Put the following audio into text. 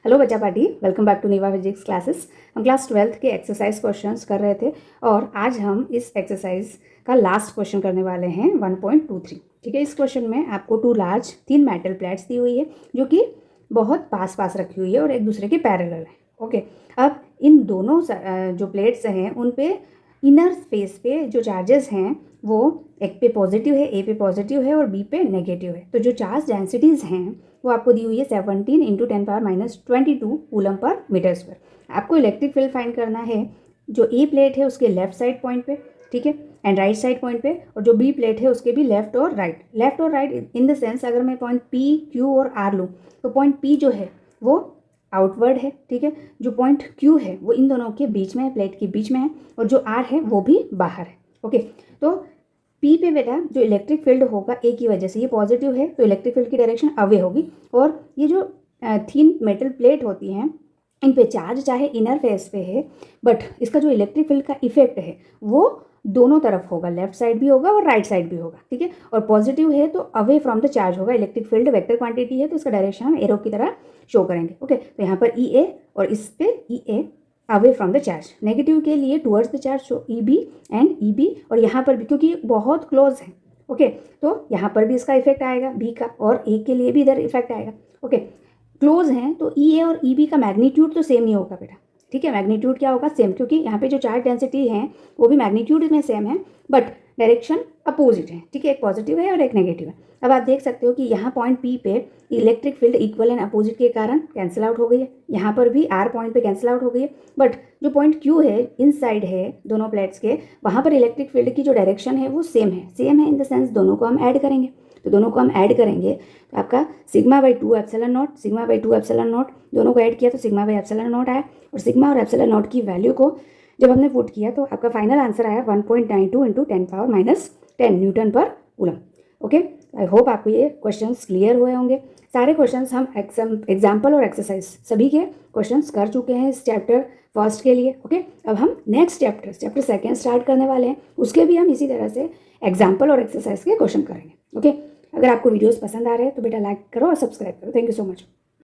Hello बच्चा party, welcome back to Neeva physics classes. हम class 12th के exercise questions कर रहे थे और आज हम इस एक्सरसाइज का लास्ट क्वेश्चन करने वाले हैं 1.23। ठीक है, इस क्वेश्चन में आपको तीन मेटल प्लेट्स दी हुई है जो कि बहुत पास पास रखी हुई है और एक दूसरे के पैरेलल है। ओके, अब इन दोनों जो प्लेट्स हैं उन पे इनर स्पेस पे जो चार्जेस हैं वो एक पे पॉजिटिव है, ए पे पॉजिटिव है और बी पे नेगेटिव है। तो जो चार्ज डेंसिटीज़ हैं वो आपको दी हुई है 17 × 10⁻22 कूलम पर मीटर स्क्वायर। आपको इलेक्ट्रिक फील्ड फाइंड करना है जो ए प्लेट है उसके लेफ्ट साइड पॉइंट पे, ठीक है, एंड राइट साइड पॉइंट पे, और जो बी प्लेट है उसके भी लेफ्ट और राइट इन द सेंस अगर मैं पॉइंट पी, क्यू और आर लूँ तो पॉइंट पी जो है वो आउटवर्ड है, ठीक है, जो पॉइंट क्यू है वो इन दोनों के बीच में है, प्लेट के बीच में है, और जो आर है वो भी बाहर है। ओके, तो पी पे बेटा जो इलेक्ट्रिक फील्ड होगा ए की वजह से ये पॉजिटिव है तो इलेक्ट्रिक फील्ड की डायरेक्शन अवे होगी, और ये जो थीन मेटल प्लेट होती हैं इन पे चार्ज चाहे इनर फेस पे है बट इसका जो इलेक्ट्रिक फील्ड का इफेक्ट है वो दोनों तरफ होगा, लेफ्ट साइड भी होगा और राइट साइड भी होगा, ठीक है। और पॉजिटिव है तो अवे फ्रॉम द चार्ज होगा, इलेक्ट्रिक फील्ड वेक्टर क्वांटिटी है तो इसका डायरेक्शन हम एरो की तरह शो करेंगे। ओके, तो यहाँ पर ई ए और इस पे E A away from the charge, negative के लिए towards the charge so E B and E B, और यहाँ पर भी क्योंकि बहुत क्लोज है, ओके, तो यहाँ पर भी इसका इफेक्ट आएगा बी का, और ए के लिए भी इधर इफेक्ट आएगा। ओके, क्लोज हैं तो ई ए और ई बी का मैग्नीट्यूड तो सेम ही होगा बेटा, ठीक है, मैग्नीट्यूड क्या होगा सेम, क्योंकि यहाँ पे जो चार्ज डेंसिटी है वो भी मैग्नीट्यूड में सेम है बट डायरेक्शन अपोजिट है, ठीक है, एक पॉजिटिव है और एक नेगेटिव है। अब आप देख सकते हो कि यहाँ पॉइंट पी पे electric field equal and opposite के कारण कैंसिल आउट हो गई है, यहाँ पर भी आर पॉइंट पे कैंसिल आउट हो गई है, बट जो पॉइंट क्यू है इन साइड है दोनों प्लेट्स के, वहाँ पर इलेक्ट्रिक फील्ड की जो डायरेक्शन है वो सेम है इन द सेंस दोनों को हम ऐड करेंगे। तो दोनों को हम ऐड करेंगे तो आपका σ/2 एप्सिलॉन नॉट, σ/2 एप्सिलॉन नॉट, दोनों को ऐड किया तो σ एप्सिलॉन नॉट आया, और सिग्मा और एप्सिलॉन नॉट की वैल्यू को जब हमने पुट किया तो आपका फाइनल आंसर आया 1.92 × 10⁻10 न्यूटन पर कूलम। ओके, आई होप आपको ये क्वेश्चंस क्लियर हुए होंगे। सारे क्वेश्चंस हम एग्जाम्पल और एक्सरसाइज सभी के क्वेश्चंस कर चुके हैं इस चैप्टर फर्स्ट के लिए। ओके, अब हम नेक्स्ट चैप्टर सेकेंड स्टार्ट करने वाले हैं, उसके भी हम इसी तरह से एग्जाम्पल और एक्सरसाइज के क्वेश्चन करेंगे। ओके, अगर आपको वीडियोस पसंद आ रहे हैं तो बेटा लाइक करो और सब्सक्राइब करो। Thank you so much.